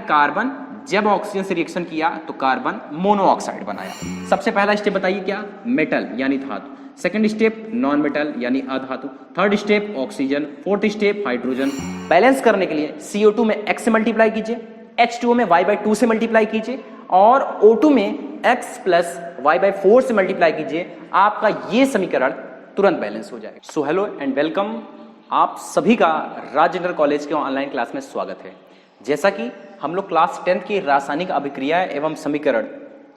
Carbon जब oxygen से reaction किया तो कार्बन मोनोऑक्साइड बनाया। सबसे पहला स्टेप बताइए क्या? मेटल यानी धातु। सेकंड स्टेप नॉन मेटल यानी अधातु। Third step oxygen. Fourth step hydrogen. Balance करने के लिए CO2 में X से मल्टीप्लाई कीजिए, H2O में Y/2 से मल्टीप्लाई कीजिए और O2 में X प्लस Y/4 से मल्टीप्लाई कीजिए। आपका ये समीकरण तुरंत बैलेंस हो जाएगा। सो हेलो एंड वेलकम, आप सभी का राजेंद्र कॉलेज के ऑनलाइन क्लास में स्वागत है। जैसा कि हम लोग क्लास 10th की रासायनिक अभिक्रिया एवं समीकरण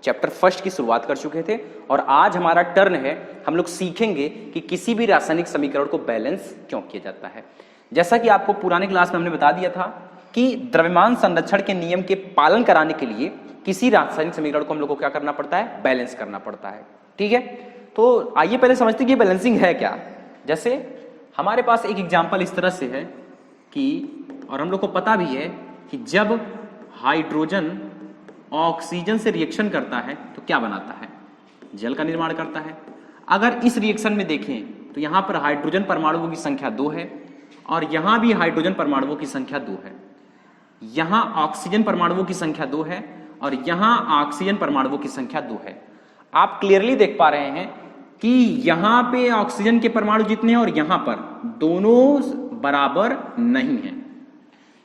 चैप्टर फर्स्ट की शुरुआत कर चुके थे और आज हमारा टर्न है, हम लोग सीखेंगे कि किसी भी रासायनिक समीकरण को बैलेंस क्यों किया जाता है। जैसा कि आपको पुराने क्लास में हमने बता दिया था कि द्रव्यमान संरक्षण के नियम के पालन कराने के लिए किसी रासायनिक समीकरण को हम लोग को क्या करना पड़ता है? बैलेंस करना पड़ता है। ठीक है, तो आइए पहले समझते हैं कि बैलेंसिंग है क्या। जैसे हमारे पास एक एग्जाम्पल इस तरह से है कि, और हम लोग को पता भी है कि जब हाइड्रोजन ऑक्सीजन से रिएक्शन करता है तो क्या बनाता है? जल का निर्माण करता है। अगर इस रिएक्शन में देखें तो यहां पर हाइड्रोजन परमाणुओं की संख्या 2 है और यहां भी हाइड्रोजन परमाणुओं की संख्या 2 है। यहां ऑक्सीजन परमाणुओं की संख्या 2 है और यहां ऑक्सीजन परमाणुओं की संख्या 2 है। आप क्लियरली देख पा रहे हैं कि यहां पे ऑक्सीजन के परमाणु जितने हैं और यहां पर दोनों बराबर नहीं है।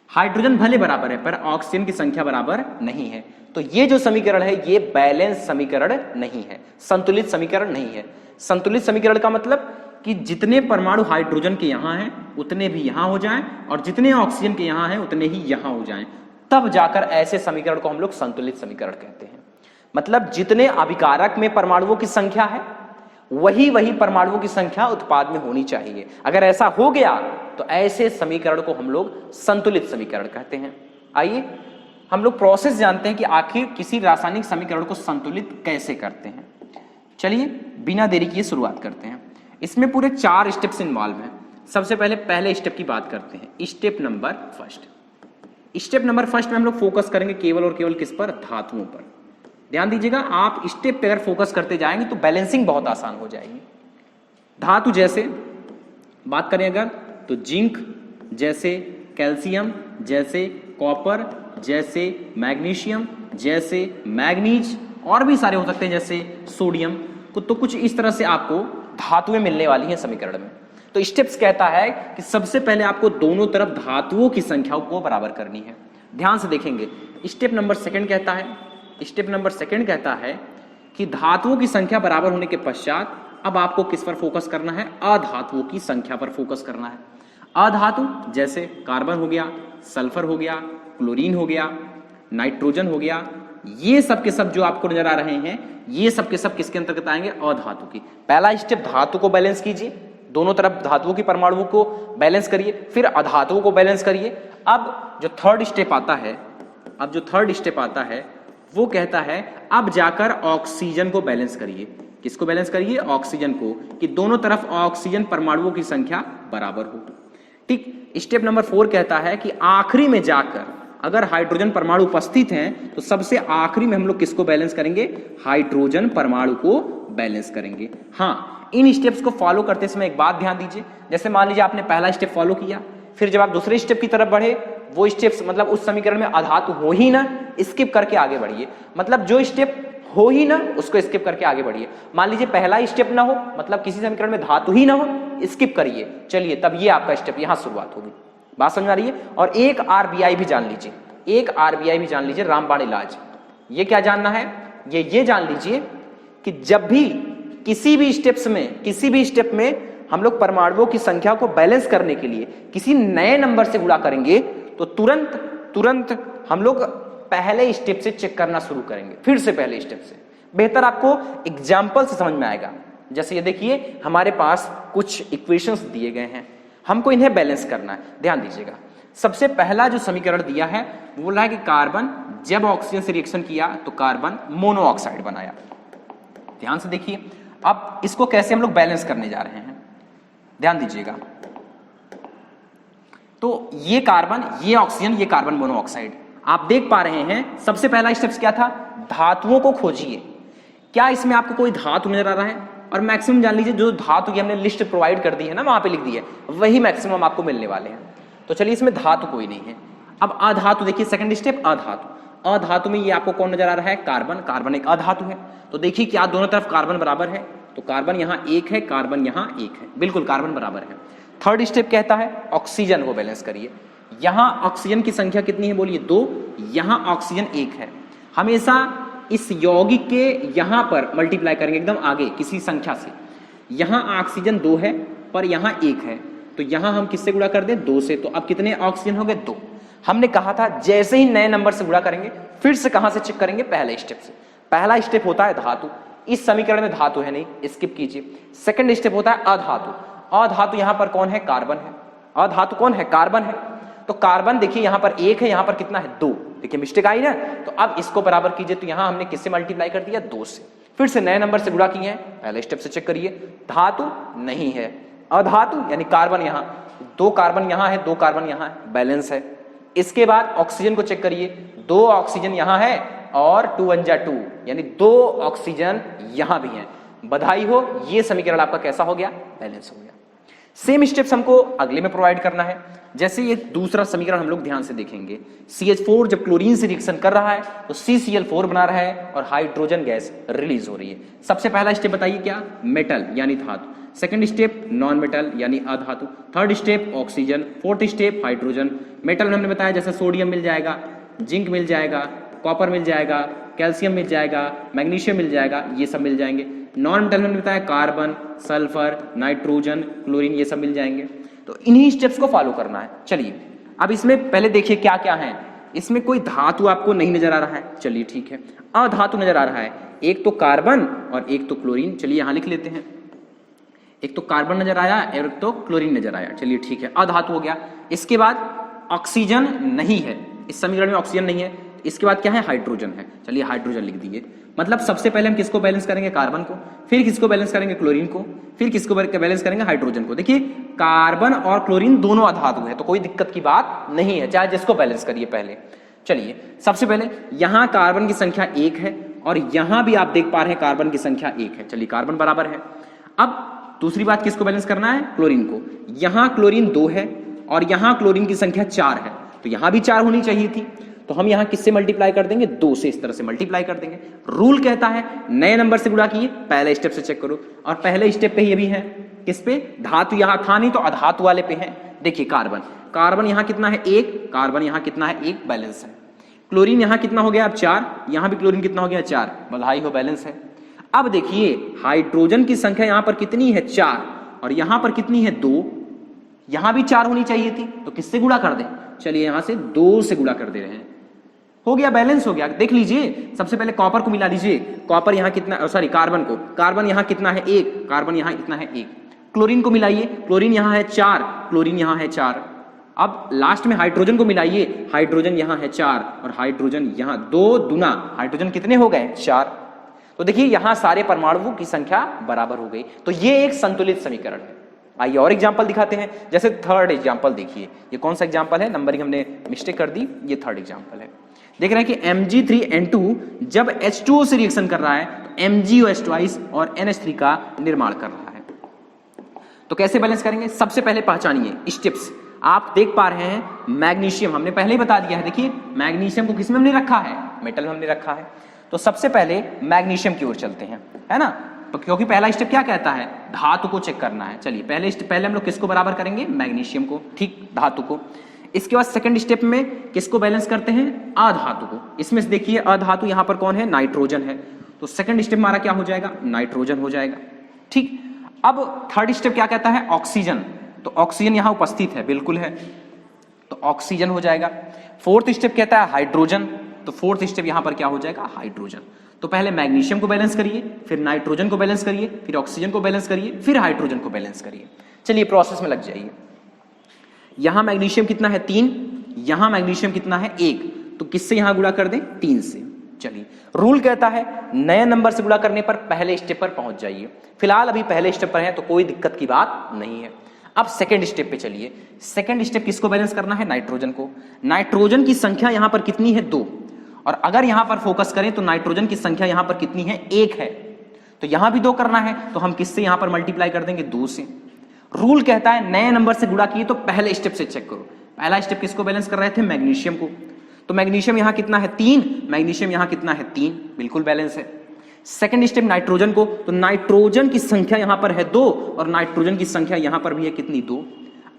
हाइड्रोजन भले बराबर है पर ऑक्सीजन की संख्या बराबर नहीं है। तो ये जो समीकरण है ये बैलेंस समीकरण नहीं है, संतुलित समीकरण नहीं है। संतुलित समीकरण का मतलब कि जितने परमाणु हाइड्रोजन के यहां हैं उतने भी यहां हो जाएं और जितने ऑक्सीजन के यहां हैं उतने ही यहां हो जाएं, तब जाकर ऐसे समीकरण को हम लोग संतुलित समीकरण कहते हैं। मतलब जितने अभिकारक में परमाणुओं की संख्या है वही परमाणुओं की संख्या उत्पाद में होनी चाहिए। अगर ऐसा हो गया तो ऐसे समीकरण को हम लोग संतुलित समीकरण कहते हैं। आइए हम लोग प्रोसेस जानते हैं कि आखिर किसी रासायनिक समीकरण को संतुलित कैसे करते हैं। चलिए बिना देरी किए शुरुआत करते हैं। इसमें पूरे 4 स्टेप्स इन्वॉल्व हैं। सबसे पहले स्टेप की बात करते हैं, step number first. Step number first में हम लोग फोकस करेंगे केवल और केवल किस पर? धातुओं पर। ध्यान दीजिएगा, आप स्टेप पे अगर फोकस करते जाएंगे तो बैलेंसिंग बहुत आसान हो जाएगी। धातु जैसे बात करें अगर तो जिंक जैसे, कैल्शियम जैसे, कॉपर जैसे, मैग्नीशियम जैसे, मैग्नीज और भी सारे हो सकते हैं जैसे सोडियम को। तो कुछ इस तरह से आपको धातुएं मिलने वाली हैं समीकरण में। तो स्टेप्स कहता है कि सबसे पहले आपको दोनों तरफ धातुओं की संख्याओं को बराबर करनी है। ध्यान से देखेंगे, स्टेप नंबर सेकंड कहता है कि धातुओं की संख्या बराबर होने के पश्चात अब आपको किस पर फोकस करना है? अधातुओं की संख्या पर फोकस करना है। अधातु जैसे कार्बन हो गया, सल्फर हो गया, क्लोरीन हो गया, नाइट्रोजन हो गया, ये सब के सब जो आपको नजर आ रहे हैं ये सब के सब किसके अंतर्गत आएंगे? अधातु की। पहला स्टेप धातु को बैलेंस कीजिए, दोनों तरफ धातुओं की परमाणुओं को बैलेंस करिए, फिर अधातुओं को बैलेंस करिए। अब जो थर्ड स्टेप आता है वो कहता है अब जाकर ऑक्सीजन को बैलेंस करिए। किसको बैलेंस करिए? ऑक्सीजन को, कि दोनों तरफ ऑक्सीजन परमाणुओं की संख्या बराबर हो। ठीक। स्टेप नंबर 4 कहता है कि आखिरी में जाकर अगर हाइड्रोजन परमाणु उपस्थित हैं तो सबसे आखिरी में हम लोग किसको बैलेंस करेंगे? हाइड्रोजन परमाणु को बैलेंस करेंगे। हाँ, इन स्टेप्स को फॉलो करते समय एक बात ध्यान दीजिए। जैसे मान लीजिए आपने पहला स्टेप फॉलो किया, फिर जब आप दूसरे स्टेप की तरफ बढ़े वो स्टेप्स मतलब उस समीकरण में अधातु हो ही ना, स्किप करके आगे बढ़िए। मतलब जो स्टेप हो ही ना उसको स्किप करके आगे बढ़िए। मान लीजिए पहला स्टेप ना हो, मतलब किसी समीकरण में धातु ही ना हो, स्किप करिए। चलिए तब ये आपका स्टेप यहां शुरुआत होगी। बात समझ आ रही है? और एक RBI भी जान लीजिए, रामबाण इलाज। ये क्या जानना है? ये जान लीजिए कि जब भी किसी भी स्टेप में हम लोग परमाणुओं की संख्या को बैलेंस करने के लिए किसी नए नंबर से गुणा करेंगे तो तुरंत हम लोग पहले स्टेप से चेक करना शुरू करेंगे, फिर से पहले स्टेप से। बेहतर आपको एग्जाम्पल से समझ में आएगा। जैसे ये देखिए, हमारे पास कुछ इक्वेशंस दिए गए हैं, हमको इन्हें बैलेंस करना है। ध्यान दीजिएगा, सबसे पहला जो समीकरण दिया है वो बोला है कि कार्बन जब ऑक्सीजन से रिएक्शन किया तो कार्बन मोनोऑक्साइड बनाया। ध्यान से देखिए, अब इसको कैसे हम लोग बैलेंस करने जा रहे हैं, ध्यान दीजिएगा। तो ये कार्बन, ये ऑक्सीजन, ये कार्बन मोनोऑक्साइड आप देख पा रहे हैं। सबसे पहला स्टेप्स क्या था? धातुओं को खोजिए। क्या इसमें आपको कोई धातु नजर आ रहा है? और मैक्सिमम जान लीजिए जो धातु की हमने लिस्ट प्रोवाइड कर दी है ना, वहां पे लिख दी है, वही मैक्सिमम आपको मिलने वाले हैं। तो चलिए इसमें धातु कोई नहीं है। अब अधातु देखिए, सेकंड स्टेप अधातु। अधातु में ये आपको कौन नजर आ रहा है? कार्बन। कार्बन एक अधातु है। तो देखिए क्या दोनों तरफ कार्बन बराबर है, तो कार्बन यहाँ एक है, कार्बन यहाँ एक है, बिल्कुल कार्बन बराबर है। थर्ड स्टेप कहता है ऑक्सीजन को बैलेंस करिए। यहाँ ऑक्सीजन की संख्या कितनी है बोलिए? 2। यहाँ ऑक्सीजन 1 है। हमेशा इस यौगिक के यहाँ पर मल्टीप्लाई करेंगे एकदम आगे किसी संख्या से। यहाँ ऑक्सीजन 2 है पर यहाँ 1 है, तो यहाँ हम किससे गुणा कर दें? 2 से। तो अब कितने ऑक्सीजन हो गए? 2। हमने कहा था जैसे ही नए नंबर से गुणा करेंगे, फिर से कहां से चेक करेंगे? पहले स्टेप से। पहला स्टेप होता है धातु, इस समीकरण में धातु है नहीं, स्किप कीजिए। सेकंड स्टेप होता है अधातु। अधातु यहां पर कौन है? कार्बन है। अधातु कौन है? कार्बन है। तो कार्बन देखिए यहां पर 1 है, यहां पर कितना है? 2। देखिए मिस्टेक आई ना, तो अब इसको बराबर कीजिए। तो यहां हमने किससे मल्टीप्लाई कर दिया? 2 से। फिर से नए नंबर से गुणा किए हैं, पहले स्टेप से चेक करिए। धातु नहीं है, अधातु यानी कार्बन। यहां 2 कार्बन यहां है, 2 कार्बन यहां है, बैलेंस है। इसके बाद ऑक्सीजन को चेक करिए, 2 ऑक्सीजन यहां है और 2 1 जा 2, यानी 2 ऑक्सीजन यहां भी हैं। बधाई हो, ये समीकरण आपका कैसा हो गया? बैलेंस हो गया। सेम स्टेप्स हमको अगले में प्रोवाइड करना है। जैसे ये दूसरा समीकरण हम लोग ध्यान से देखेंगे, CH4 जब क्लोरीन से रिएक्शन कर रहा है तो CCl4 बना रहा है और हाइड्रोजन गैस रिलीज हो रही है। सबसे पहला स्टेप बताइए क्या? मेटल यानी धातु। सेकंड स्टेप नॉन मेटल यानी अधातु। Third step oxygen. Fourth step hydrogen. Metal में हमने बताया जैसे सोडियम मिल जाएगा, जिंक मिल जाएगा, कॉपर मिल जाएगा, कैल्शियम मिल जाएगा, मैग्नीशियम मिल जाएगा, ये सब मिल जाएंगे। नॉन मेटल में हमने बताया कार्बन, सल्फर, नाइट्रोजन, क्लोरीन, ये सब मिल जाएंगे। तो इन्हीं स्टेप्स को फॉलो करना है। चलिए अब इसमें पहले देखिए क्या क्या है। इसमें कोई धातु आपको नहीं नजर आ रहा है, चलिए ठीक है। अधातु नजर आ रहा है, एक तो कार्बन और एक तो क्लोरीन। चलिए यहां लिख लेते हैं, एक तो कार्बन नजर आया, एक तो क्लोरीन नजर आया, चलिए ठीक है, अधातु हो गया। इसके बाद ऑक्सीजन नहीं है, इस समीकरण में ऑक्सीजन नहीं है। इसके बाद क्या है? हाइड्रोजन है, चलिए हाइड्रोजन लिख दीजिए। मतलब सबसे पहले हम किसको बैलेंस करेंगे? कार्बन को, फिर किसको बैलेंस करेंगे? क्लोरीन को, फिर किसको बैलेंस करेंगे? हाइड्रोजन को। देखिए कार्बन और क्लोरीन दोनों अधातु है, तो कोई दिक्कत की बात नहीं है, चाहे जिसको बैलेंस करिए पहले। चलिए सबसे पहले यहां कार्बन की संख्या 1 है और यहां भी आप देख पा रहे हैं कार्बन की संख्या 1 है, चलिए कार्बन बराबर है। अब दूसरी बात किसको बैलेंस करना है? क्लोरीन को। यहां क्लोरीन 2 है और यहां क्लोरीन की संख्या 4 है, तो यहां भी 4 होनी चाहिए थी, तो हम यहां किससे मल्टीप्लाई कर देंगे? 2 से, इस तरह से मल्टीप्लाई कर देंगे। रूल कहता है नए नंबर से गुणा किए, पहले स्टेप से चेक करो। और पहले स्टेप पे ये भी है, किस पे? धातु यहां था नहीं तो अधातु वाले पे है। देखिए कार्बन, कार्बन यहां कितना है? 1, कार्बन यहां कितना है? 1, बैलेंस है। क्लोरीन यहां कितना हो गया? अब 4, यहां भी क्लोरीन कितना हो गया? 4, बधाई हो, बैलेंस है। अब देखिए हाइड्रोजन की संख्या यहां पर कितनी है? 4, और यहां पर कितनी है? 2, यहां भी 4 होनी चाहिए थी, तो किससे गुणा कर दें? चलिए यहां से 2 से गुणा कर दे रहे हैं, हो गया, बैलेंस हो गया। देख लीजिए सबसे पहले कॉपर को मिला लीजिए, कॉपर यहां कितना, सॉरी कार्बन को, कार्बन यहां कितना है? 1, कार्बन यहां कितना है? 1। क्लोरीन को मिलाइए, क्लोरीन यहां है 4, क्लोरीन यहां है 4। अब लास्ट में हाइड्रोजन को मिलाइए, हाइड्रोजन यहां है 4 और हाइड्रोजन यहां 2 दुना, हाइड्रोजन कितने हो गए? 4। तो देखिए यहां सारे परमाणुओं की संख्या बराबर हो गई, तो ये एक संतुलित समीकरण है। आइए और एग्जांपल दिखाते हैं। जैसे थर्ड एग्जांपल देखिए, ये कौन सा एग्जांपल है? नंबरिंग हमने मिस्टेक कर दी, ये थर्ड एग्जांपल है। देख रहे हैं कि Mg3N2 जब H2O से रिएक्शन कर रहा है तो MgOH और NH3 का निर्माण कर रहा है। तो कैसे बैलेंस करेंगे? सबसे पहले पहचानिए स्टेप्स। आप देख पा रहे हैं मैग्नीशियम हमने पहले ही बता दिया है। देखिए मैग्नीशियम को किस में हमने रखा है? मेटल में हमने रखा है। तो सबसे पहले मैग्नीशियम की ओर चलते हैं, है ना, क्योंकि पहला स्टेप क्या कहता है? धातु को चेक करना है। चलिए पहले हम लोग किसको बराबर करेंगे? मैग्नीशियम को, ठीक, धातु को। इसके बाद सेकंड स्टेप में किसको बैलेंस करते हैं? अधातु को। इसमें से देखिए अधातु यहां पर कौन है? नाइट्रोजन है, तो सेकंड स्टेप हमारा क्या हो जाएगा? नाइट्रोजन हो जाएगा, ठीक। अब थर्ड स्टेप क्या कहता है? ऑक्सीजन, तो ऑक्सीजन यहां उपस्थित है, बिल्कुल है, तो ऑक्सीजन हो जाएगा। फोर्थ स्टेप कहता है हाइड्रोजन, तो फोर्थ स्टेप यहां पर क्या हो जाएगा? हाइड्रोजन। तो पहले मैग्नीशियम को बैलेंस करिए, फिर नाइट्रोजन को बैलेंस करिए, फिर ऑक्सीजन को बैलेंस करिए, फिर हाइड्रोजन को बैलेंस करिए। चलिए प्रोसेस में लग जाइए। यहां मैग्नीशियम कितना है? 3, यहां मैग्नीशियम कितना है? 1, तो किससे यहां गुणा कर दें? 3 से। चलिए रूल कहता है नए नंबर से गुणा करने पर पहले स्टेप पर पहुंच जाइए। फिलहाल अभी पहले स्टेप पर है तो कोई दिक्कत की बात नहीं है। अब सेकंड स्टेप पे चलिए। सेकंड स्टेप किसको बैलेंस करना है? नाइट्रोजन को। नाइट्रोजन की संख्या यहां पर कितनी है? 2, और अगर यहां पर फोकस करें तो नाइट्रोजन की संख्या यहां पर कितनी है? 1 है, तो यहां भी 2 करना है, तो हम किससे यहां पर मल्टीप्लाई कर देंगे? 2 से। रूल कहता है नए नंबर से गुणा किए तो पहले स्टेप से चेक करो। पहला स्टेप किसको बैलेंस कर रहे थे? मैग्नीशियम को। तो मैग्नीशियम यहां कितना है? 3, मैग्नीशियम यहां कितना है? 3, बिल्कुल बैलेंस है। सेकंड स्टेप नाइट्रोजन को, तो नाइट्रोजन की संख्या यहां पर है 2 और नाइट्रोजन की संख्या यहां पर भी है कितनी? 2।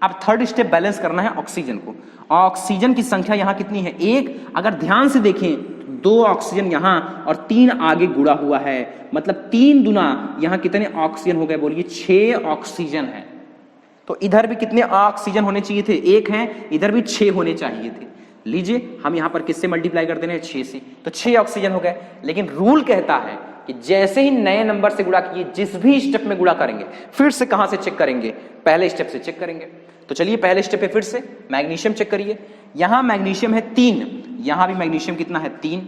अब थर्ड स्टेप बैलेंस करना है ऑक्सीजन को। ऑक्सीजन की संख्या यहां कितनी है? 1। अगर ध्यान से देखें 2 ऑक्सीजन यहां और 3 आगे जुड़ा हुआ है, मतलब 3 दुना यहां कितने ऑक्सीजन हो गए? बोलिए 6 ऑक्सीजन है। तो इधर भी कितने ऑक्सीजन होने चाहिए थे? 1 है, इधर भी 6 होने चाहिए थे। लीजिए हम यहां पर किससे मल्टीप्लाई कर देने हैं? 6 से, तो 6 ऑक्सीजन हो गए। लेकिन रूल कहता है कि जैसे ही नए नंबर से गुणा किए, जिस भी स्टेप में गुणा करेंगे, फिर से कहां से चेक करेंगे? पहले स्टेप से चेक करेंगे। तो चलिए पहले स्टेप पे फिर से मैग्नीशियम चेक करिए। यहां मैग्नीशियम है 3, यहां भी मैग्नीशियम कितना है? 3।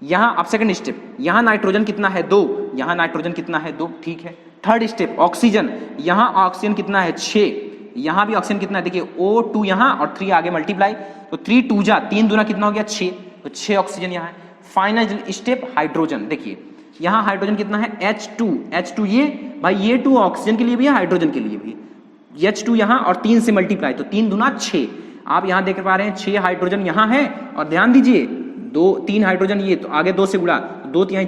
यहां अब सेकंड स्टेप, यहां नाइट्रोजन कितना है? 2, यहां नाइट्रोजन कितना है? 2, ठीक है। थर्ड स्टेप ऑक्सीजन, यहां ऑक्सीजन कितना है? 6, यहां भी ऑक्सीजन कितना है? देखिए O2 यहां और 3 आगे मल्टीप्लाई, तो 3 2 जा 3 दूना कितना हो गया? 6, तो 6 ऑक्सीजन यहां है। फाइनल स्टेप हाइड्रोजन, देखिए यहां हाइड्रोजन कितना है? H2 ये भाई ये 2 ऑक्सीजन के लिए भी है, हाइड्रोजन के लिए भी। H2 यहां और 3 से मल्टीप्लाई, तो 3 दूना 6। आप यहां देख पा रहे हैं 6 हाइड्रोजन यहां है, और ध्यान दीजिए 3 हाइड्रोजन ये, तो आगे 2 से गुणा, 2 3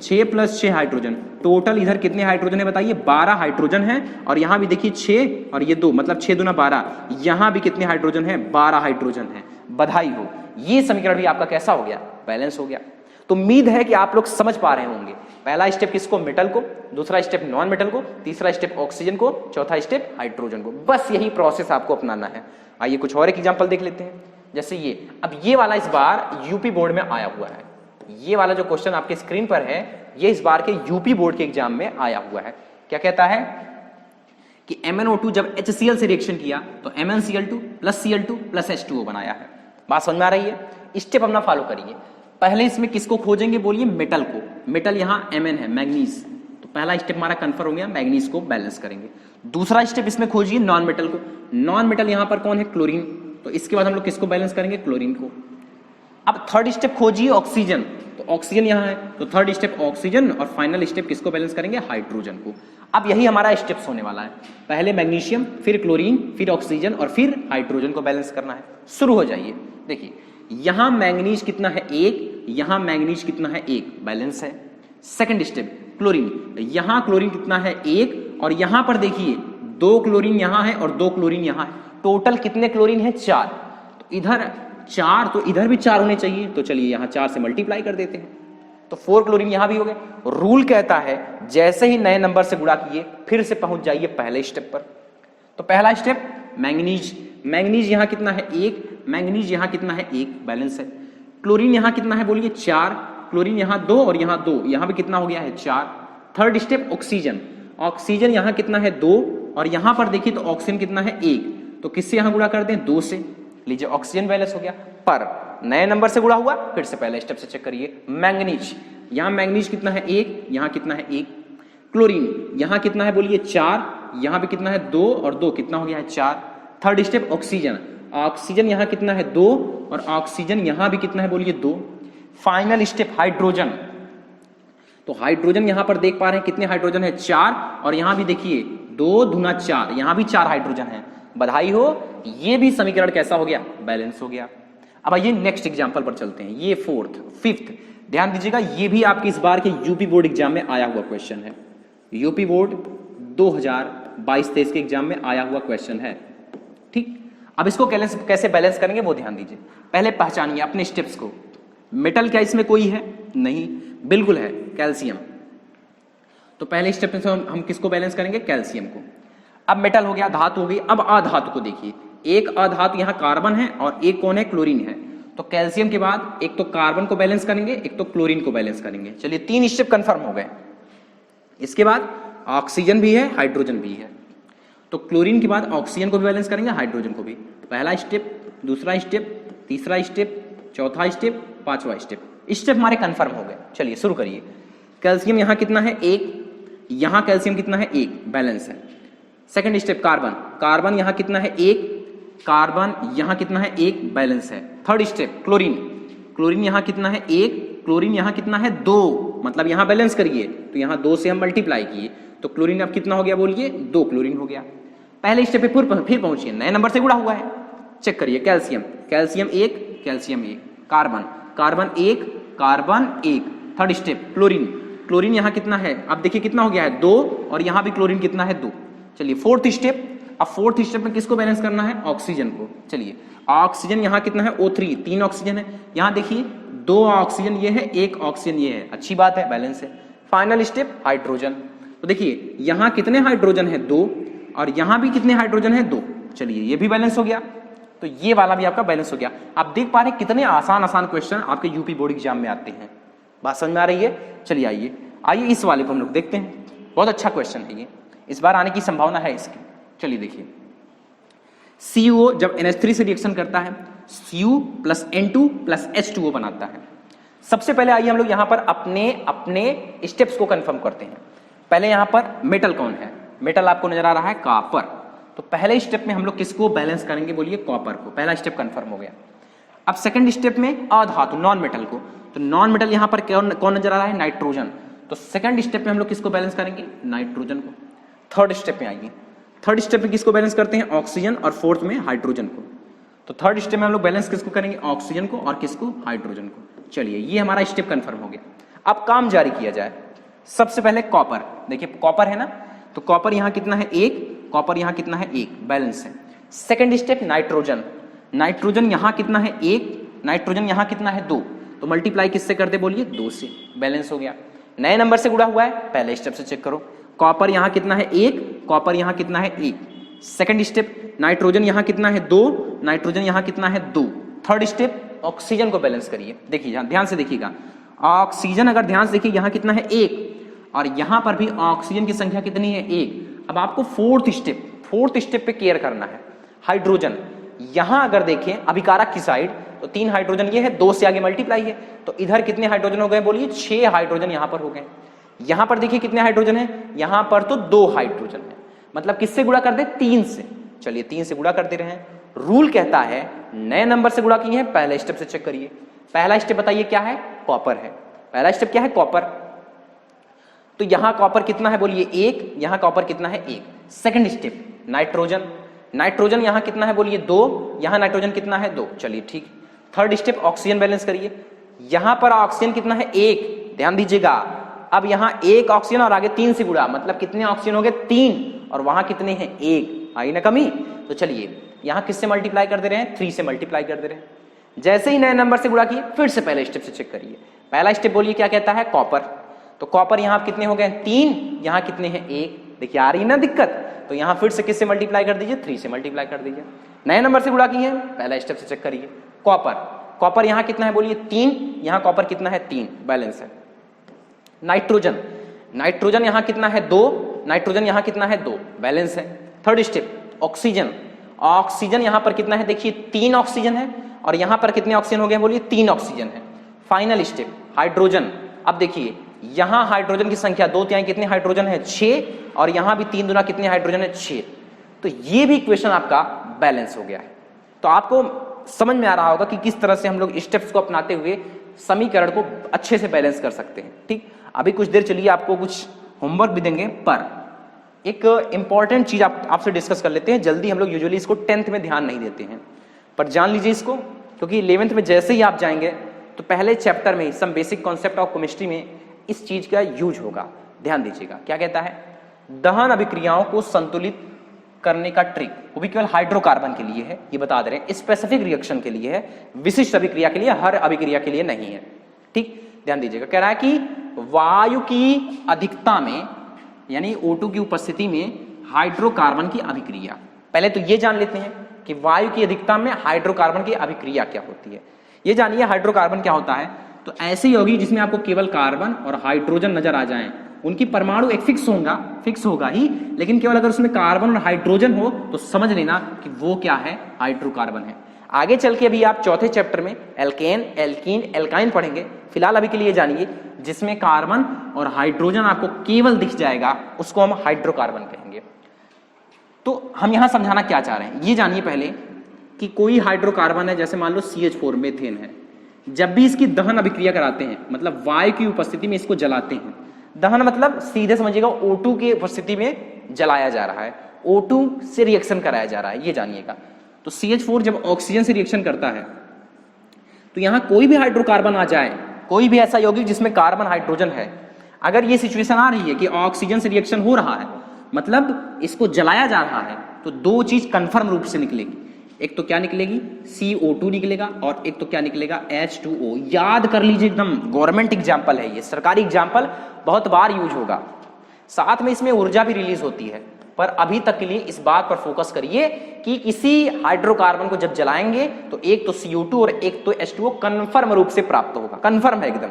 6 प्लस 6 हाइड्रोजन। टोटल इधर कितने हाइड्रोजन है बताइए? 12 हाइड्रोजन है। और यहां भी देखिए 6 और ये 2, मतलब 6 दूना 12। यहां भी कितने हाइड्रोजन है? 12 हाइड्रोजन है। बधाई हो, ये समीकरण भी आपका कैसा हो गया? बैलेंस हो गया। तो उम्मीद है कि आप लोग समझ पा रहे होंगे। पहला स्टेप किसको? मेटल को, दूसरा स्टेप नॉन मेटल को, तीसरा स्टेप ऑक्सीजन को, चौथा स्टेप हाइड्रोजन को। बस यही प्रोसेस आपको अपनाना है। आइए कुछ और एक एग्जांपल देख लेते हैं। जैसे ये, अब ये वाला इस बार यूपी बोर्ड में आया हुआ है। ये वाला जो क्वेश्चन आपके स्क्रीन पर है, ये इस बार के यूपी बोर्ड के एग्जाम में आया हुआ है। क्या कहता है कि MnO2 जब HCl से रिएक्शन किया तो MnCl2 plus Cl2 plus H2O बनाया है। बात समझ में आ रही है? स्टेप अपना फॉलो करिए। पहले इसमें किसको खोजेंगे? बोलिए मेटल को। मेटल यहां Mn है, मैग्नीज। तो पहला स्टेप हमारा कंफर्म हो गया, मैग्नीज को बैलेंस करेंगे। दूसरा स्टेप इसमें खोजिए नॉन मेटल को। नॉन मेटल यहां पर कौन है? क्लोरीन। तो इसके बाद हम लोग किसको बैलेंस करेंगे? क्लोरीन को। अब थर्ड स्टेप खोजिए ऑक्सीजन। तो ऑक्सीजन यहां है, तो थर्ड स्टेप ऑक्सीजन, और फाइनल स्टेप किसको बैलेंस करेंगे? हाइड्रोजन को। अब यही हमारा स्टेप्स होने वाला है। पहले मैग्नीशियम, फिर क्लोरीन, फिर ऑक्सीजन और फिर हाइड्रोजन को बैलेंस करना है। शुरू हो जाइए। देखिए यहां मैंगनीज कितना है? 1, यहां मैंगनीज कितना है? 1, बैलेंस है। सेकंड स्टेप क्लोरीन, यहां क्लोरीन कितना है? 1, और यहां पर देखिए 2 क्लोरीन यहां है और 2 क्लोरीन यहां है। टोटल कितने क्लोरीन है? 4। तो इधर 4, तो इधर भी 4 होने चाहिए। तो चलिए यहां 4 से मल्टीप्लाई कर देते हैं, तो 4 क्लोरीन यहां भी हो गए। रूल कहता है जैसे ही नए नंबर से गुणा किए, फिर से पहुंच जाइए पहले स्टेप पर। तो पहला स्टेप मैंगनीज, मैंगनीज यहां कितना है? 1, मैंगनीज यहां कितना है? 1, बैलेंस है। क्लोरीन यहां कितना है? बोलिए 4, क्लोरीन यहां 2 और यहां 2, यहां भी कितना हो गया है? 4। थर्ड स्टेप ऑक्सीजन, ऑक्सीजन यहां कितना है? 2, और यहां पर देखिए तो ऑक्सीजन कितना है? 1। तो किससे यहां गुणा करते हैं? 2 से। लीजिए ऑक्सीजन बैलेंस हो गया। पर नए नंबर से गुणा हुआ, फिर से पहले स्टेप से चेक करिए। मैंगनीज, यहां मैंगनीज कितना है? 1, यहां कितना है? 1। क्लोरीन यहां कितना है? बोलिए 4, यहां भी कितना है? 2 और 2 कितना हो गया है? 4। थर्ड स्टेप ऑक्सीजन, ऑक्सीजन यहां कितना है? 2, और ऑक्सीजन यहां भी कितना है? बोलिए 2। फाइनल स्टेप हाइड्रोजन, तो हाइड्रोजन यहां पर देख पा रहे हैं कितने हाइड्रोजन है? 4, और यहां भी देखिए 2 दूना 4, यहां भी 4 हाइड्रोजन है। बधाई हो, ये भी समीकरण कैसा हो गया? बैलेंस हो गया। अब आइए नेक्स्ट एग्जांपल पर चलते हैं। ये फोर्थ, फिफ्थ, ध्यान दीजिएगा, ये भी आपके इस बार के यूपी बोर्ड एग्जाम में आया हुआ क्वेश्चन है। यूपी बोर्ड 2022-23 के एग्जाम में आया हुआ क्वेश्चन है। ठीक, अब इसको कैसे बैलेंस करेंगे वो ध्यान दीजिए। पहले पहचानिए अपने स्टेप्स को। मेटल क्या इसमें कोई है? नहीं, बिल्कुल है, कैल्शियम। तो पहले स्टेप में हम किसको बैलेंस करेंगे? कैल्शियम को। अब मेटल हो गया, धातु हो गई। अब अधातु को देखिए, एक अधातु यहां कार्बन है और एक कौन है? क्लोरीन है। तो कैल्शियम के बाद एक तो कार्बन को बैलेंस करेंगे, एक तो क्लोरीन को बैलेंस करेंगे। चलिए 3 स्टेप कंफर्म हो गए। इसके बाद ऑक्सीजन भी है, हाइड्रोजन भी है। तो क्लोरीन के बाद ऑक्सीजन को भी बैलेंस करेंगे, हाइड्रोजन को भी। पहला स्टेप, दूसरा स्टेप, तीसरा स्टेप, चौथा स्टेप, पांचवा स्टेप। स्टेप हमारे कंफर्म हो गए। चलिए शुरू करिए। कैल्शियम यहां कितना है? 1, यहां कैल्शियम कितना है? 1, बैलेंस है। सेकंड स्टेप कार्बन, कार्बन यहां कितना है? 1, कार्बन यहां कितना है? 1, बैलेंस है। थर्ड स्टेप क्लोरीन, क्लोरीन यहां कितना है? 1, क्लोरीन यहां कितना है? 2, मतलब यहां बैलेंस करिए तो यहां 2 से हम मल्टीप्लाई किए तो क्लोरीन अब कितना हो गया? बोलिए 2 क्लोरीन हो गया। पहले स्टेप पे फिर पहुंचिए, नए नंबर से गुणा हुआ है चेक करिए, कैल्शियम, कैल्शियम एक, कैल्शियम एक, कार्बन, कार्बन एक, कार्बन एक। थर्ड स्टेप क्लोरीन, क्लोरीन यहाँ कितना है, अब देखिए कितना हो गया है 2, और यहाँ भी क्लोरीन कितना है 2। चलिए फोर्थ स्टेप, अब फोर्थ स्टेप में किसको बैलेंस करना है, ऑक्सीजन को। चलिए ऑक्सीजन यहाँ कितना है O3, 3 ऑक्सीजन है, यहाँ देखिए 2 ऑक्सीजन ये है, 1 ऑक्सीजन ये है, अच्छी बात है, बैलेंस है। फाइनल स्टेप हाइड्रोजन, तो देखिए यहाँ कितने हाइड्रोजन है 2, और यहाँ भी कितने हाइड्रोजन है 2। चलिए ये भी बैलेंस हो गया, तो ये वाला भी आपका बैलेंस हो गया। आप देख पा रहे हैं कितने आसान आसान क्वेश्चन आपके यूपी बोर्ड एग्जाम में आते हैं। बात समझ में आ रही है? चलिए आइए आइए इस वाले को हम लोग देखते हैं, बहुत अच्छा क्वेश्चन है ये, इस बार आने की संभावना है इसकी। चलिए देखिए, CuO जब NH3 से रिएक्शन करता है Cu plus N2 plus H2O बनाता है। सबसे पहले आइए हम लोग यहाँ पर अपने अपने स्टेप्स को कंफर्म करते हैं। पहले यहाँ पर मेटल कौन है, मेटल आपको नजर आ रहा है कॉपर, तो पहले स्टेप में हम लोग किसको बैलेंस करेंगे, बोलिए कॉपर को। पहला स्टेप कंफर्म हो गया। अब सेकंड स्टेप में अधातु नॉन मेटल को, तो नॉन मेटल यहाँ पर कौन नजर आ रहा है, नाइट्रोजन, तो सेकंड स्टेप में हम लोग किसको बैलेंस करेंगे, नाइट्रोजन को। थर्ड स्टेप में आइए, थर्ड स्टेप में किसको बैलेंस करते हैं, ऑक्सीजन, और फोर्थ में हाइड्रोजन को। तो थर्ड स्टेप में हम लोग बैलेंस किसको करेंगे, ऑक्सीजन को और किसको, हाइड्रोजन को। चलिए ये हमारा स्टेप कंफर्म हो गया। अब काम जारी किया जाए। सबसे पहले कॉपर, देखिए कॉपर है ना, तो कॉपर यहाँ कितना है 1, कॉपर यहाँ कितना है 1, बैलेंस है। सेकंड स्टेप नाइट्रोजन, नाइट्रोजन यहाँ कितना है 1, नाइट्रोजन यहाँ कितना है 2, तो मल्टीप्लाई किससे करते बोलिए, 2 से, बैलेंस हो गया। नए नंबर से गुणा हुआ है, पहले स्टेप से चेक करो। कॉपर यहाँ कितना है 1, कॉपर यहाँ कितना है 1। सेकंड स्टेप नाइट्रोजन यहाँ कितना है 2, नाइट्रोजन यहाँ कितना है 2। थर्ड स्टेप ऑक्सीजन को बैलेंस करिए, देखिए ध्यान से देखिएगा, ऑक्सीजन अगर ध्यान से देखिए यहाँ कितना है 1, और यहाँ पर भी ऑक्सीजन की संख्या कितनी है 1। अब आपको फोर्थ स्टेप पे केयर करना है। हाइड्रोजन, यहाँ अगर देखें अभिकारक की साइड, तो 3 हाइड्रोजन ये है, 2 से आगे मल्टीप्लाई है, तो इधर कितने हाइड्रोजन हो गए बोलिए, 6 हाइड्रोजन यहाँ पर हो गए। यहाँ पर देखिए कितने हाइड्रोजन है, यहाँ पर तो 2 हाइड्रोजन है, मतलब किससे गुणा कर दे, 3 से। चलिए 3 से गुणा कर दे रहे हैं। रूल कहता है नए नंबर से गुणा किए हैं, पहले स्टेप से चेक करिए। पहला स्टेप बताइए क्या है, कॉपर है। पहला स्टेप क्या है, कॉपर, तो यहां कॉपर कितना है बोलिए 1, यहां कॉपर कितना है 1। सेकंड स्टेप नाइट्रोजन, नाइट्रोजन यहां कितना है बोलिए 2, यहां नाइट्रोजन कितना है 2, चलिए ठीक। थर्ड स्टेप ऑक्सीजन बैलेंस करिए, यहां पर ऑक्सीजन कितना है 1, ध्यान दीजिएगा। अब यहां 1 ऑक्सीजन और आगे 3 से गुणा, मतलब कितने ऑक्सीजन हो गए 3, और वहां कितने हैं 1, आई ना कमी। तो चलिए यहां किससे मल्टीप्लाई कर दे रहे हैं, 3 से मल्टीप्लाई कर दे रहे हैं। जैसे ही नए नंबर से गुणा किए, फिर से पहले स्टेप से चेक करिए। पहला स्टेप बोलिए क्या कहता है, कॉपर, तो कॉपर यहां कितने हो गए 3, यहां कितने हैं 1, देखिए आ रही ना दिक्कत, तो यहां फिर से किससे मल्टीप्लाई कर दीजिए, 3 से मल्टीप्लाई कर दीजिए। नए नंबर से गुणा किए, पहला स्टेप से चेक करिए। कॉपर, कॉपर यहां कितना है बोलिए 3, यहां कॉपर कितना है 3, बैलेंस है। नाइट्रोजन, नाइट्रोजन यहां कितना है 2, नाइट्रोजन यहां कितना है 2, बैलेंस है। थर्ड स्टेप ऑक्सीजन, ऑक्सीजन यहां पर कितना है देखिए 3 ऑक्सीजन है, और यहां पर कितने ऑक्सीजन हो गए बोलिए 3 ऑक्सीजन है। फाइनल स्टेप हाइड्रोजन, अब देखिए यहां हाइड्रोजन की संख्या 2 तिहाई कितने हाइड्रोजन है 6, और यहां भी 3 दुना कितने हाइड्रोजन है 6, तो ये भी इक्वेशन आपका बैलेंस हो गया है। तो आपको समझ में आ रहा होगा कि किस तरह से हम लोग स्टेप्स को अपनाते हुए समीकरण को अच्छे से बैलेंस कर सकते हैं। ठीक, अभी कुछ देर चलिए आपको कुछ होमवर्क भी देंगे, पर एक इंपॉर्टेंट चीज आपसे डिस्कस कर लेते हैं जल्दी। हम लोग यूजुअली इसको 10th में ध्यान नहीं देते हैं, पर जान लीजिए इसको, क्योंकि 11th में जैसे ही आप जाएंगे तो पहले चैप्टर में some basic concept of chemistry में इस चीज का यूज होगा। ध्यान दीजिएगा, क्या कहता है, दहन अभिक्रियाओं को संतुलित करने का ट्रिक, वो भी केवल हाइड्रोकार्बन के लिए है, ये बता दे रहे हैं, स्पेसिफिक रिएक्शन के लिए है, विशिष्ट अभिक्रिया के लिए, हर अभिक्रिया के लिए नहीं है। ठीक, ध्यान दीजिएगा, कह रहा है कि वायु की अधिकता में यानी O2 की उपस्थिति में हाइड्रोकार्बन की अभिक्रिया, पहले तो ये जान लेते हैं कि वायु की अधिकता में हाइड्रोकार्बन की अभिक्रिया क्या होती है। ये जानिए हाइड्रोकार्बन क्या होता है, तो ऐसी होगी जिसमें आपको केवल कार्बन और हाइड्रोजन नजर आ जाएं, उनकी परमाणु एक फिक्स होगा ही, लेकिन केवल अगर उसमें कार्बन और हाइड्रोजन हो तो समझ लेना कि वो क्या है, हाइड्रोकार्बन है। आगे चल के अभी आप चौथे चैप्टर में एल्केन, एल्कीन, एल्काइन पढ़ेंगे, फिलहाल अभी के लिए जानिए जिसमें कार्बन और हाइड्रोजन आपको केवल दिख जाएगा उसको हम हाइड्रोकार्बन कहेंगे। तो हम यहां समझाना क्या चाह रहे हैं, ये जानिए पहले कि कोई हाइड्रोकार्बन है, जैसे मान लो CH4 मेथेन है, जब भी इसकी दहन अभिक्रिया कराते हैं, मतलब वायु की उपस्थिति में इसको जलाते हैं, दहन मतलब सीधे समझिएगा O2 की उपस्थिति में जलाया जा रहा है, O2 से रिएक्शन कराया जा रहा है, ये जानिएगा। तो CH4 जब ऑक्सीजन से रिएक्शन करता है तो यहां कोई भी हाइड्रोकार्बन आ जाए, कोई भी ऐसा यौगिक जिसमें कार्बन हाइड्रोजन है, अगर ये सिचुएशन आ रही है कि ऑक्सीजन से रिएक्शन हो रहा है, मतलब इसको जलाया जा रहा है, तो दो चीज कंफर्म रूप से निकलेगी। एक तो क्या निकलेगी, CO2 निकलेगा, और एक तो क्या निकलेगा, H2O। याद कर लीजिए, एकदम गवर्नमेंट एग्जाम्पल है ये, सरकारी एग्जाम्पल, बहुत बार यूज होगा। साथ में इसमें ऊर्जा भी रिलीज होती है, पर अभी तक के लिए इस बात पर फोकस करिए कि किसी हाइड्रोकार्बन को जब जलाएंगे तो एक तो CO2 और एक तो H2O कंफर्म रूप से प्राप्त होगा, कंफर्म है एकदम।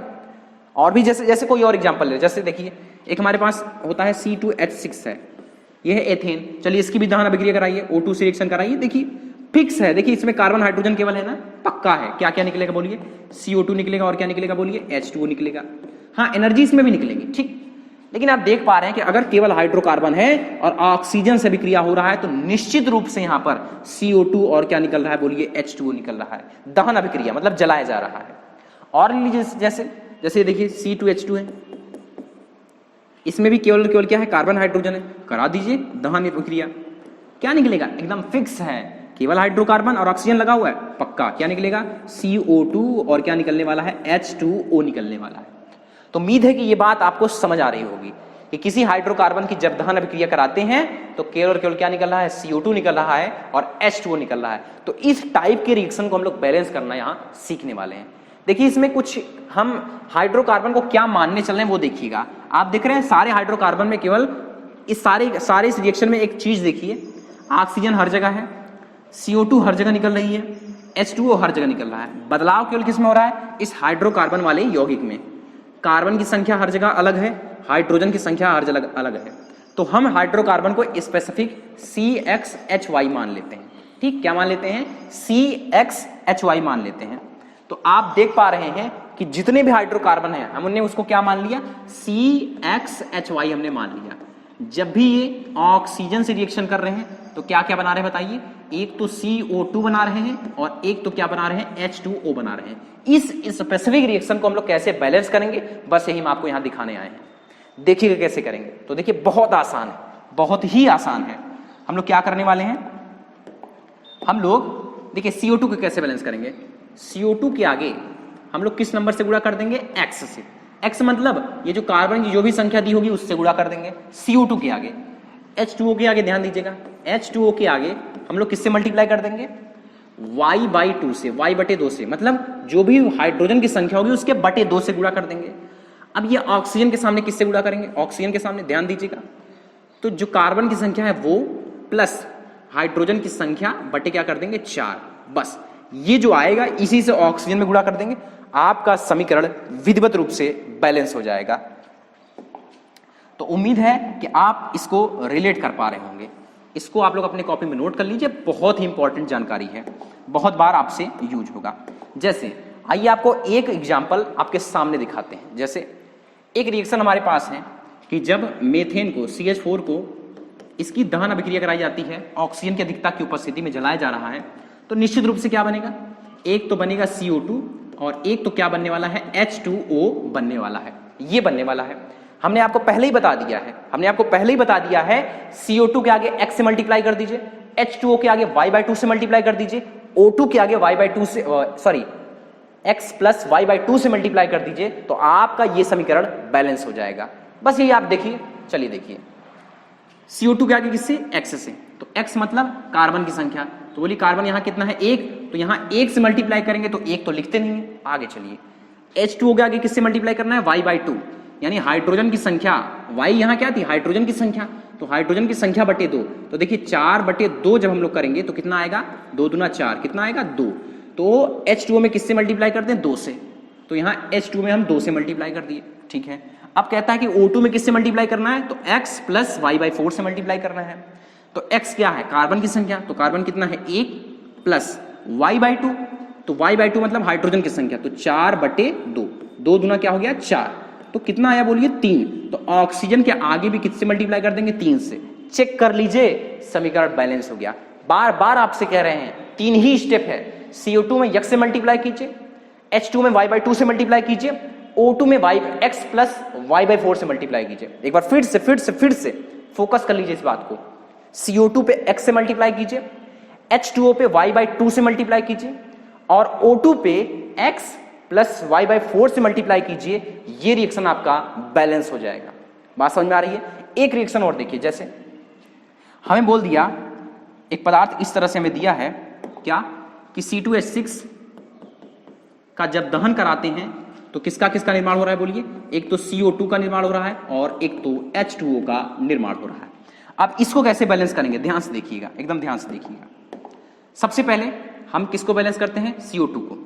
और भी जैसे जैसे कोई और एग्जांपल ले, जैसे देखिए एक हमारे पास होता है C2H6 है, यह है एथेन। चलिए इसकी भी दहन अभिक्रिया कराइए, O2 से रिएक्शन कराइए, देखिए फिक्स है, देखिए इसमें कार्बन हाइड्रोजन केवल है ना, पक्का है। क्या क्या निकलेगा बोलिए, CO2 निकलेगा, और क्या निकलेगा बोलिए, H2O निकलेगा। हाँ, एनर्जी इसमें भी निकलेगी, ठीक। लेकिन आप देख पा रहे हैं कि अगर केवल हाइड्रोकार्बन है और ऑक्सीजन से अभिक्रिया हो रहा है तो निश्चित रूप से यहां पर CO2 और क्या निकल रहा है बोलिए, H2O निकल रहा है। दहन अभिक्रिया मतलब जलाया जा रहा है। और जैसे जैसे देखिए C2H2 है, इसमें भी केवल केवल क्या है, कार्बन हाइड्रोजन है। करा दीजिए दहन अभिक्रिया, क्या निकलेगा, एकदम फिक्स है, केवल हाइड्रोकार्बन और ऑक्सीजन लगा हुआ है, पक्का। क्या निकलेगा, CO2 और क्या निकलने वाला है, H2O निकलने वाला है। तो उम्मीद है कि ये बात आपको समझ आ रही होगी कि किसी हाइड्रोकार्बन की जब दहन अभिक्रिया कराते हैं तो केवल केवल क्या निकल रहा है, CO2 निकल रहा है और H2O निकल रहा है। तो इस टाइप के रिएक्शन को हम लोग बैलेंस करना यहाँ सीखने वाले हैं। देखिए इसमें कुछ हम हाइड्रोकार्बन को क्या मानने चल रहे हैं वो देखिएगा। आप देख रहे हैं सारे हाइड्रोकार्बन में केवल इस सारे इस रिएक्शन में एक चीज देखिए, ऑक्सीजन हर जगह है, CO2 हर जगह निकल रही है, H2O हर जगह निकल रहा है। बदलाव केवल किस में हो रहा है, इस हाइड्रोकार्बन वाले यौगिक में। कार्बन की संख्या हर जगह अलग है, हाइड्रोजन की संख्या हर जगह अलग है। तो हम हाइड्रोकार्बन को स्पेसिफिक CXHY मान लेते हैं, ठीक। क्या मान लेते हैं, CXHY मान लेते हैं। तो आप देख पा रहे हैं कि जितने भी हाइड्रोकार्बन हैं हमने उसको क्या मान लिया, CXHY हमने मान लिया। जब भी ये ऑक्सीजन से रिएक्शन कर रहे हैं तो क्या क्या बना रहे हैं बताइए, एक तो CO2 बना रहे हैं और एक तो क्या बना रहे हैं, H2O बना रहे हैं। इस स्पेसिफिक रिएक्शन को हम लोग कैसे बैलेंस करेंगे, बस यही हम आपको यहां दिखाने आए हैं। देखिएगा कैसे करेंगे। तो देखिए बहुत आसान है, बहुत ही आसान है। हम लोग क्या करने वाले हैं, हम लोग देखिए CO2 को कैसे बैलेंस करेंगे। CO2 के आगे हम लोग किस नंबर से गुणा कर देंगे, X से। X मतलब ये जो कार्बन की जो भी संख्या दी होगी उससे गुणा कर देंगे। CO2 के आगे, H2O के आगे ध्यान दीजिएगा, H2O के आगे हम लोग किससे मल्टीप्लाई कर देंगे, Y/2 से, Y/2 से, मतलब जो भी हाइड्रोजन की संख्या होगी उसके बटे 2 से गुणा कर देंगे। अब ये ऑक्सीजन के सामने किससे गुणा करेंगे, ऑक्सीजन के सामने ध्यान दीजिएगा, तो जो कार्बन की संख्या है वो प्लस हाइड्रोजन की संख्या बटे क्या कर देंगे, 4। बस ये जो आएगा इसी से ऑक्सीजन में गुणा कर देंगे, आपका समीकरण विधिवत रूप से बैलेंस हो जाएगा। तो उम्मीद है कि आप इसको रिलेट कर पा रहे होंगे। इसको आप लोग अपने कॉपी में नोट कर लीजिए, बहुत ही इंपॉर्टेंट जानकारी है, बहुत बार आपसे यूज होगा। जैसे आइए आपको एक एग्जांपल आपके सामने दिखाते हैं। जैसे एक रिएक्शन हमारे पास है कि जब मेथेन को, CH4 को, इसकी दहन अभिक्रिया कराई जाती है, ऑक्सीजन की अधिकता की उपस्थिति में जलाया जा रहा है, तो निश्चित रूप से क्या बनेगा, एक तो बनेगा CO2 और एक तो क्या बनने वाला है, H2O बनने वाला है। ये बनने वाला है, हमने आपको पहले ही बता दिया है, CO2 के आगे X से मल्टीप्लाई कर दीजिए, H2O के आगे Y/2 से मल्टीप्लाई कर दीजिए, O2 के आगे Y/2 से X प्लस Y/2 से मल्टीप्लाई कर दीजिए, तो आपका ये समीकरण बैलेंस हो जाएगा। बस यही आप देखिए। चलिए देखिए, CO2 के आगे किससे, X से, तो X मतलब कार्बन की संख्या, तो बोलिए कार्बन यहाँ कितना है, 1, तो यहाँ 1 से मल्टीप्लाई करेंगे तो 1 तो लिखते नहीं है। आगे चलिए, H2O के आगे किससे मल्टीप्लाई करना है, Y/2, यानी हाइड्रोजन की संख्या। Y यहाँ क्या थी, हाइड्रोजन की संख्या, तो हाइड्रोजन की संख्या बटे 2, तो देखिए 4/2 जब हम लोग करेंगे तो कितना आएगा, 2 दूना 4, कितना आएगा, 2। तो H2O में किससे मल्टीप्लाई करते हैं, 2 से, तो यहाँ H2O में हम 2 से मल्टीप्लाई कर दिए, ठीक है। अब कहता है कि O2 में किससे मल्टीप्लाई करना है, तो X प्लस Y/4 से मल्टीप्लाई करना है। तो X क्या है, कार्बन की संख्या, तो कार्बन कितना है, 1 प्लस Y/2, तो Y/2 मतलब हाइड्रोजन की संख्या, तो 4/2, 2 दूना क्या हो गया, 4, तो कितना आया बोलिए, 3। तो ऑक्सीजन के आगे भी किससे मल्टीप्लाई कर देंगे, 3 से। चेक कर लीजिए, समीकरण बैलेंस हो गया। बार बार आपसे कह रहे हैं, 3 ही स्टेप है। CO2 में X से मल्टीप्लाई कीजिए, H2 में Y/2 से मल्टीप्लाई कीजिए, O2 में X प्लस Y/4 से मल्टीप्लाई कीजिए। एक बार फिर से फोकस कर लीजिए इस बात को। CO2 पे X से मल्टीप्लाई कीजिए, H2O पे y/2 से मल्टीप्लाई कीजिए और O2 पे x प्लस y/4 से मल्टीप्लाई कीजिए, ये रिएक्शन आपका बैलेंस हो जाएगा। बात समझ में आ रही है? एक रिएक्शन और देखिए, जैसे हमें बोल दिया एक पदार्थ इस तरह से हमें दिया है क्या कि C2H6 का जब दहन कराते हैं तो किसका किसका निर्माण हो रहा है बोलिए? एक तो CO2 का निर्माण हो रहा है और एक तो H2O का निर्माण हो रहा है। अब इसको कैसे बैलेंस करेंगे, ध्यान से देखिएगा, एकदम ध्यान से देखिएगा। सबसे पहले हम किसको बैलेंस करते हैं? CO2 को।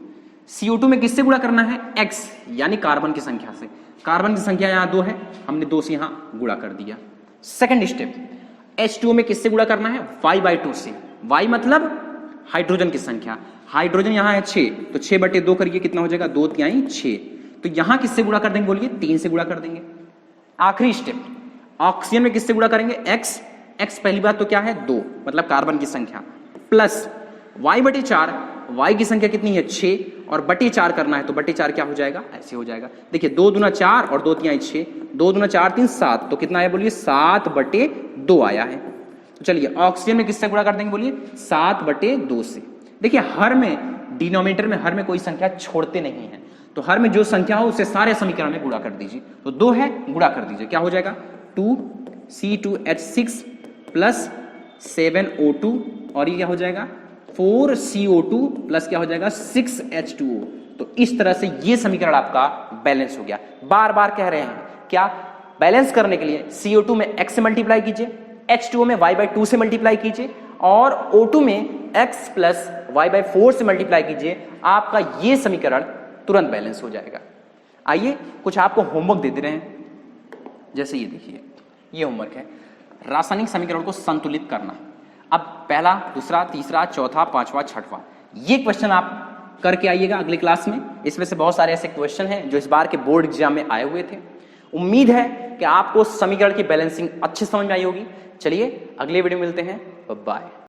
CO2 में किससे गुणा करना है? X यानी कार्बन की संख्या से। कार्बन की संख्या यहां 2 है, हमने 2 से यहां गुणा कर दिया। सेकंड स्टेप, H2O में किससे गुणा करना है? y/2 से। y मतलब हाइड्रोजन की संख्या, हाइड्रोजन यहां है 6, तो 6/2 करिए, कितना हो जाएगा? 2 तिहाई 6। तो यहां किससे गुणा कर देंगे बोलिए? 3 से गुणा कर देंगे। आखिरी स्टेप, ऑक्सीजन में किससे गुणा करेंगे? x पहली बात तो क्या है? 2 मतलब कार्बन की संख्या, प्लस y/4, y की संख्या कितनी है? 6, और बटे 4 करना है तो बटे 4 क्या हो जाएगा? ऐसे हो जाएगा। देखिए 2 दूना 4 और 2 तिहाई 6, 2 दूना 4 3 7, तो कितना आया बोलिए? 7/2 आया है। तो चलिए ऑक्सीजन में किससे गुणा कर देंगे बोलिए? 7/2 से। देखिए हर में डिनोमिनेटर में हर में कोई संख्या छोड़ते नहीं है, तो हर में जो संख्या हो उसे सारे समीकरण में गुणा कर दीजिए। तो 2 है, गुणा कर दीजिए, क्या हो जाएगा? 2C2H6 प्लस 7O2 और ये क्या हो जाएगा? 4CO2 प्लस क्या हो जाएगा? 6H2O। तो इस तरह से ये समीकरण आपका बैलेंस हो गया। बार बार कह रहे हैं क्या? बैलेंस करने के लिए CO2 में x से मल्टीप्लाई कीजिए, H2O में y/2 से मल्टीप्लाई कीजिए और O2 में x प्लस y/4 से मल्टीप्लाई कीजिए। आपका ये समीकरण तुरंत बैलेंस हो जाएगा। आइए कुछ आपको होमवर्क दे दे रहे हैं, जैसे ये देखिए, ये होमवर्क है, रासायनिक समीकरण को संतुलित करना। अब पहला, दूसरा, तीसरा, चौथा, पांचवा, छठवां, ये क्वेश्चन आप करके आइएगा अगले क्लास में। इसमें से बहुत सारे ऐसे क्वेश्चन हैं जो इस बार के बोर्ड एग्जाम में आए हुए थे। उम्मीद है कि आपको समीकरण की बैलेंसिंग अच्छे समझ में आई होगी। चलिए अगले वीडियो में मिलते हैं, बाय।